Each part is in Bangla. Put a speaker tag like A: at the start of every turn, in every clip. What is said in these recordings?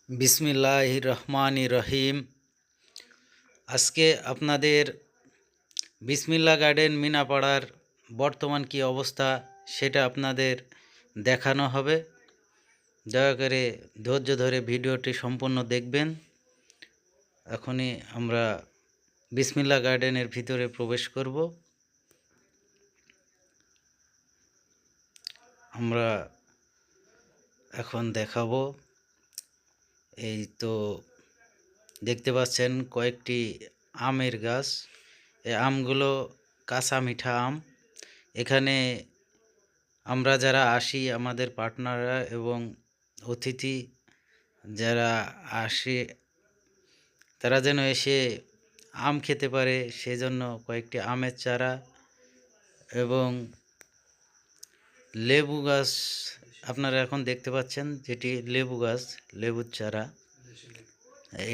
A: বিসমিল্লাহির রহমানির রহিম। আজকে আপনাদের বিসমিল্লা গার্ডেন মিনাপাড়ার বর্তমান কি অবস্থা সেটা আপনাদের দেখানো হবে। দয়া করে ধৈর্য ধরে ভিডিওটি সম্পূর্ণ দেখবেন। এখনই আমরা বিসমিল্লা গার্ডেনের ভিতরে প্রবেশ করব। আমরা এখন দেখাবো। এই তো দেখতে পাচ্ছেন কয়েকটি আমের গাছ। এই আমগুলো কাঁচা মিঠা আম। এখানে আমরা যারা আসি, আমাদের পার্টনাররা এবং অতিথি যারা আসে, তারা যেন এসে আম খেতে পারে সেজন্য কয়েকটি আমের চারা এবং লেবু গাছ আপনারা এখন দেখতে পাচ্ছেন, যেটি লেবু গাছ, লেবুর চারা।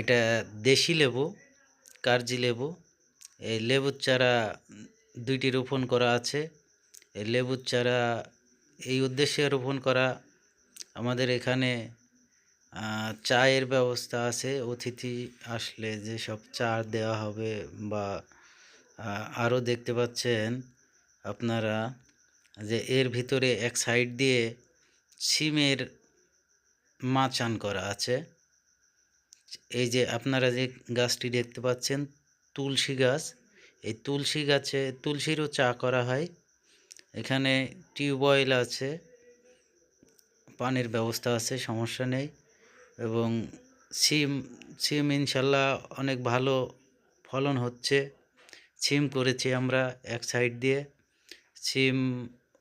A: এটা দেশি লেবু, কার্জি লেবু। এই লেবুর চারা দুইটি রোপণ করা আছে। এই লেবুর চারা এই উদ্দেশ্যে রোপণ করা, আমাদের এখানে চায়ের ব্যবস্থা আছে। অতিথি আসলে যেসব চা দেওয়া হবে, বা আরও দেখতে পাচ্ছেন আপনারা যে এর ভিতরে এক সাইড দিয়ে সিমের মাচান করা আছে। এই যে আপনারা যে গাছটি দেখতে পাচ্ছেন, তুলসী গাছ। এই তুলসী গাছে তুলসীরও চা করা হয়। এখানে টিউবওয়েল আছে, পানির ব্যবস্থা আছে, সমস্যা নেই। এবং সিম সিম ইনশাল্লাহ অনেক ভালো ফলন হচ্ছে। সিম করেছি আমরা এক সাইড দিয়ে, সিম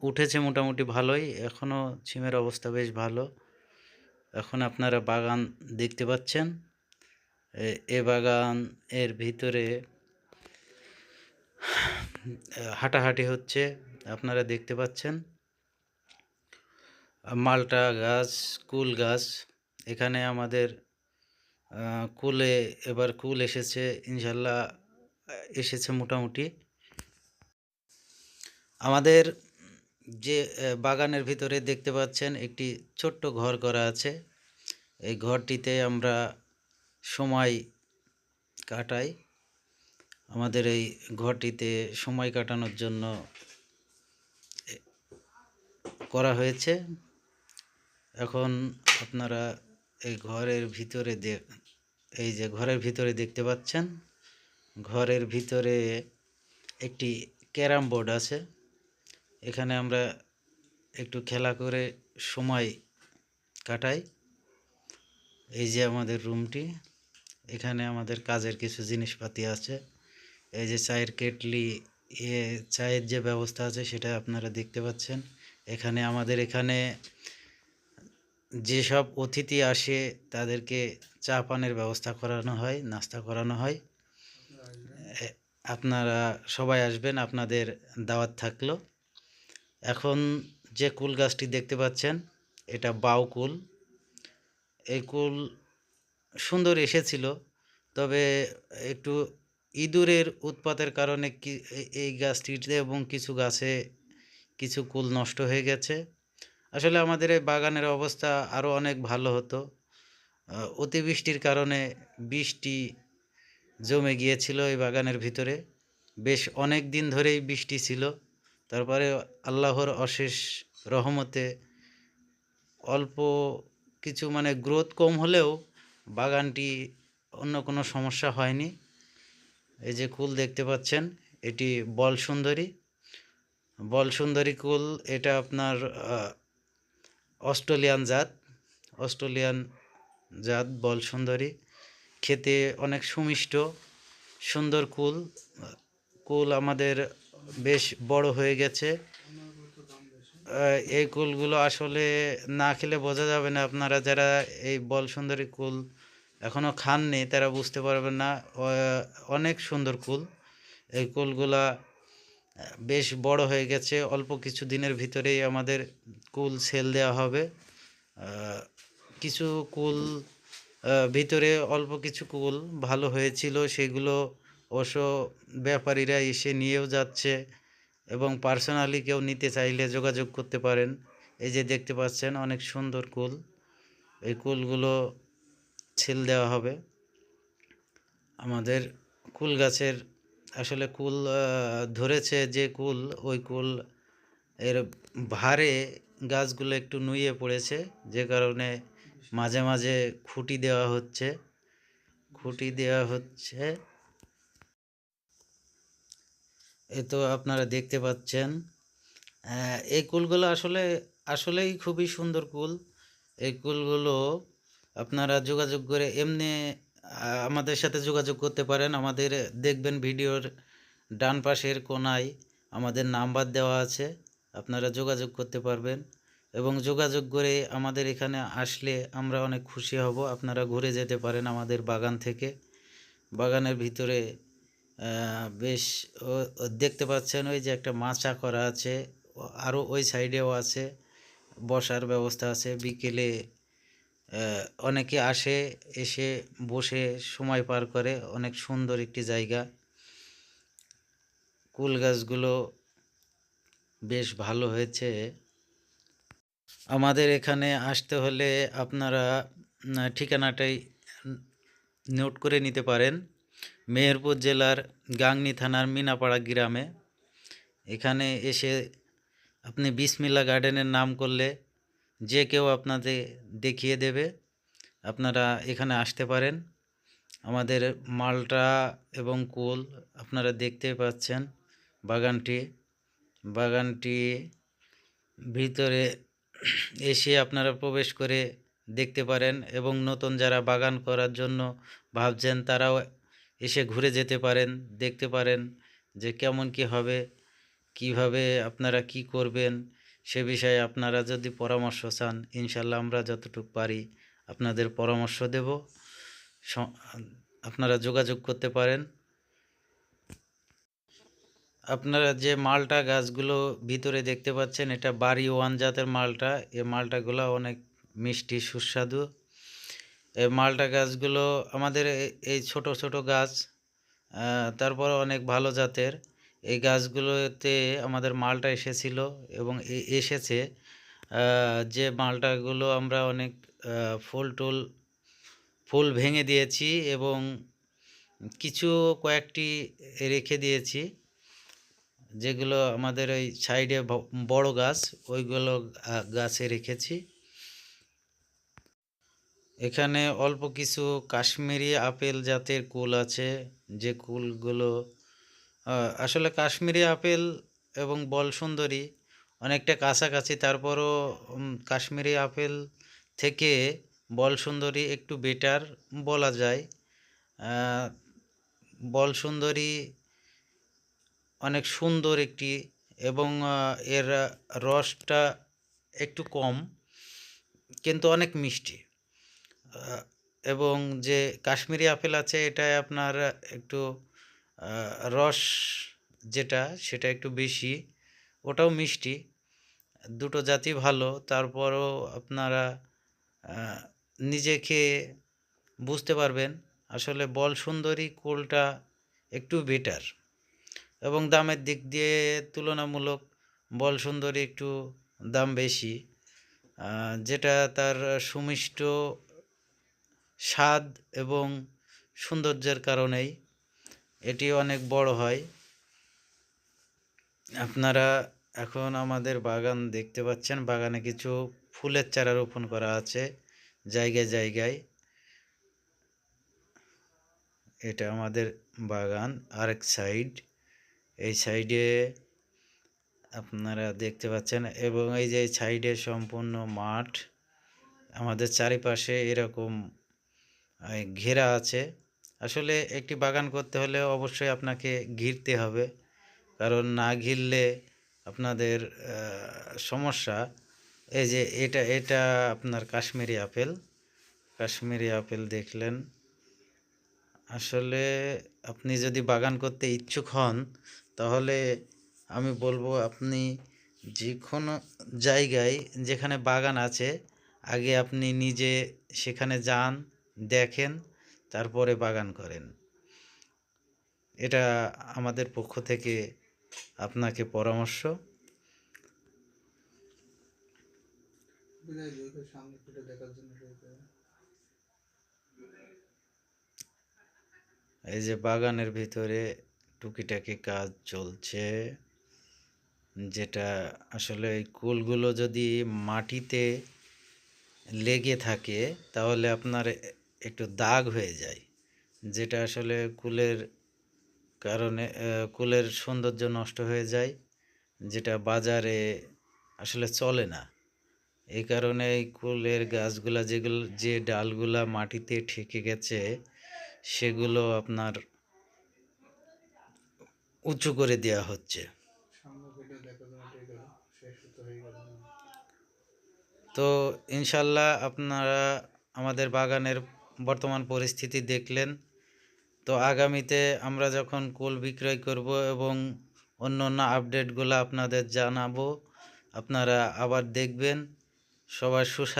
A: উঠেছে মোটামুটি ভালোই। এখনও সিমের অবস্থা বেশ ভালো। এখন আপনারা বাগান দেখতে পাচ্ছেন। এ বাগান এর ভিতরে হাঁটাহাঁটি হচ্ছে, আপনারা দেখতে পাচ্ছেন। মালটা গাছ, কুল গাছ। এখানে আমাদের কুলে এবার কুল এসেছে ইনশাল্লাহ, এসেছে মোটামুটি। আমাদের যে বাগানের ভিতরে দেখতে পাচ্ছেন একটি ছোট্ট ঘর করা আছে। এই ঘরটিতে আমরা সময় কাটাই। আমাদের এই ঘরটিতে সময় কাটানোর জন্য করা হয়েছে। এখন আপনারা এই ঘরের ভিতরে এই যে ঘরের ভিতরে দেখতে পাচ্ছেন, ঘরের ভিতরে একটি ক্যারাম বোর্ড আছে। এখানে আমরা একটু খেলা করে সময় কাটাই। এই যে আমাদের রুমটি, এখানে আমাদের কাজের কিছু জিনিসপাতি আছে। এই যে চায়ের কেটলি, চায়ের যে ব্যবস্থা আছে সেটা আপনারা দেখতে পাচ্ছেন। এখানে আমাদের এখানে যেসব অতিথি আসে তাদেরকে চা পানের ব্যবস্থা করানো হয়, নাস্তা করানো হয়। আপনারা সবাই আসবেন, আপনাদের দাওয়াত থাকলো। এখন যে কুল গাছটি দেখতে পাচ্ছেন, এটা বাউ কুল। এই কুল সুন্দর এসেছিল, তবে একটু ইঁদুরের উৎপাতের কারণে এই গাছটিতে এবং কিছু গাছে কিছু কুল নষ্ট হয়ে গেছে। আসলে আমাদের এই বাগানের অবস্থা আরও অনেক ভালো হতো। অতিবৃষ্টির কারণে বৃষ্টি জমে গিয়েছিল এই বাগানের ভিতরে। বেশ অনেক দিন ধরেই বৃষ্টি ছিল। তারপরে আল্লাহর অশেষ রহমতে অল্প কিছু, মানে গ্রোথ কম হলেও বাগানটি অন্য কোনো সমস্যা হয়নি। এই যে কুল দেখতে পাচ্ছেন, এটি বল সুন্দরী। বল সুন্দরী কুল, এটা আপনার অস্ট্রেলিয়ান জাত, অস্ট্রেলিয়ান জাত বল সুন্দরী। খেতে অনেক সুমিষ্ট, সুন্দর কুল। কুল আমাদের বেশ বড় হয়ে গেছে। এই কুলগুলো আসলে না খেলে বোঝা যাবে না। আপনারা যারা এই বল সুন্দরী কুল এখনও খাননি তারা বুঝতে পারবেন না। অনেক সুন্দর কুল। এই কুলগুলা বেশ বড় হয়ে গেছে। অল্প কিছু দিনের ভিতরেই আমাদের কুল সেল দেওয়া হবে। কিছু কুল ভিতরে অল্প কিছু কুল ভালো হয়েছিল, সেগুলো অবশ্য ব্যাপারীরা এসে নিয়েও যাচ্ছে, এবং পার্সোনালি কেউ নিতে চাইলে যোগাযোগ করতে পারেন। এই যে দেখতে পাচ্ছেন অনেক সুন্দর কুল। এই কুলগুলো ছেল দেওয়া হবে। আমাদের কুল গাছের আসলে কুল ধরেছে যে কুল, ওই কুল এর ভারে গাছগুলো একটু নুয়ে পড়েছে, যে কারণে মাঝে মাঝে খুঁটি দেওয়া হচ্ছে। এই তো আপনারা দেখতে পাচ্ছেন। এই কুলগুলো আসলেই খুবই সুন্দর কুল। এই কুলগুলো আপনারা যোগাযোগ করে এমনি আমাদের সাথে যোগাযোগ করতে পারেন। আমাদের দেখবেন ভিডিওর ডান পাশের কোণায় আমাদের নাম্বার দেওয়া আছে, আপনারা যোগাযোগ করতে পারবেন এবং যোগাযোগ করে আমাদের এখানে আসলে আমরা অনেক খুশি হব। আপনারা ঘুরে যেতে পারেন আমাদের বাগান থেকে। বাগানের ভিতরে বেশ দেখতে পাচ্ছেন ওই যে একটা মাচা করা আছে, আরও ওই সাইডেও আছে, বসার ব্যবস্থা আছে। বিকেলে অনেকে আসে, এসে বসে সময় পার করে। অনেক সুন্দর একটি জায়গা। কুল গাছগুলো বেশ ভালো হয়েছে। আমাদের এখানে আসতে হলে আপনারা ঠিকানাটাই নোট করে নিতে পারেন। মেহেরপুর জেলার গাংনী থানার মিনাপাড়া গ্রামে। এখানে এসে আপনি বিসমিল্লা গার্ডেনের নাম করলে যে কেউ আপনাদের দেখিয়ে দেবে। আপনারা এখানে আসতে পারেন। আমাদের মালটা এবং কুল আপনারা দেখতে পাচ্ছেন। বাগানটি ভিতরে এসে আপনারা প্রবেশ করে দেখতে পারেন এবং নতুন যারা বাগান করার জন্য ভাবছেন তারাও এসে ঘুরে যেতে পারেন, দেখতে পারেন যে কেমন কি হবে, কিভাবে আপনারা কি করবেন। সে বিষয়ে আপনারা যদি পরামর্শ চান, ইনশাল্লাহ আমরা যতটুকু পারি আপনাদের পরামর্শ দেব। আপনারা যোগাযোগ করতে পারেন। আপনারা যে মালটা গাছগুলো ভিতরে দেখতে পাচ্ছেন, এটা বাড়ি ওয়ান জাতের মালটা। এই মালটাগুলো অনেক মিষ্টি সুস্বাদু। এই মালটা গাছগুলো আমাদের এই ছোট ছোট গাছ, তারপর অনেক ভালো জাতের। এই গাছগুলোতে আমাদের মালটা এসেছিল এবং এসেছে। যে মালটাগুলো আমরা অনেক ফুল ভেঙে দিয়েছি এবং কয়েকটি রেখে দিয়েছি, যেগুলো আমাদের ওই সাইডে বড় গাছ, ওইগুলো গাছে রেখেছি। এখানে অল্প কিছু কাশ্মীরি আপেল জাতের কুল আছে, যে কুলগুলো আসলে কাশ্মীরি আপেল এবং বলসুন্দরী অনেকটা কাছাকাছি। তারপরও কাশ্মীরি আপেল থেকে বলসুন্দরী একটু বেটার বলা যায়। বলসুন্দরী অনেক সুন্দর একটি, এবং এর রসটা একটু কম কিন্তু অনেক মিষ্টি। এবং যে কাশ্মীরি আপেল আছে, এটায় আপনার একটু রস সেটা একটু বেশি, ওটাও মিষ্টি। দুটো জাতি ভালো। তারপরও আপনারা নিজে খেয়ে বুঝতে পারবেন আসলে বলসুন্দরী কুলটা একটু বেটার এবং দামের দিক দিয়ে তুলনামূলক বলসুন্দরী একটু দাম বেশি, যেটা তার সুমিষ্ট স্বাদ এবং সৌন্দর্যের কারণেই এটি অনেক বড় হয়। আপনারা এখন আমাদের বাগান দেখতে পাচ্ছেন। বাগানে কিছু ফুলের চারা রোপণ করা আছে জায়গায় জায়গায়। এটা আমাদের বাগান আরেক সাইড। এই সাইডে আপনারা দেখতে পাচ্ছেন এবং এই যে সাইডে সম্পূর্ণ মাঠ। আমাদের চারিপাশে এরকম ঘেরা আছে। আসলে একটি বাগান করতে হলে অবশ্যই আপনাকে ঘিরতে হবে, কারণ না ঘিরলে আপনাদের সমস্যা। এই যে এটা আপনার কাশ্মীরি আপেল দেখলেন। আসলে আপনি যদি বাগান করতে ইচ্ছুক হন, তাহলে আমি বলবো আপনি যে কোনো জায়গায় যেখানে বাগান আছে, আগে আপনি নিজে সেখানে যান, দেখেন, তারপরে বাগান করেন। এটা আমাদের পক্ষ থেকে আপনাকে পরামর্শ। এই যে বাগানের ভিতরে টুকিটাকি কাজ চলছে, যেটা আসলে এই কুলগুলো যদি মাটিতে লেগে থাকে তাহলে আপনার একটু দাগ হয়ে যায়, যেটা আসলে কুলের কারণে কুলের সৌন্দর্য নষ্ট হয়ে যায়, যেটা বাজারে আসলে চলে না। এই কারণে এই কুলের গাছগুলা যে ডালগুলা মাটিতে ঠেকে গেছে সেগুলো আপনার উঁচু করে দেওয়া হচ্ছে। তো ইনশাল্লাহ আপনারা আমাদের বাগানের বর্তমান পরিস্থিতি দেখলেন। তো আগামীতে আমরা যখন কুল বিক্রয় করব এবং অন্য অন্য আপডেটগুলো আপনাদের জানাবো, আপনারা আবার দেখবেন। সবার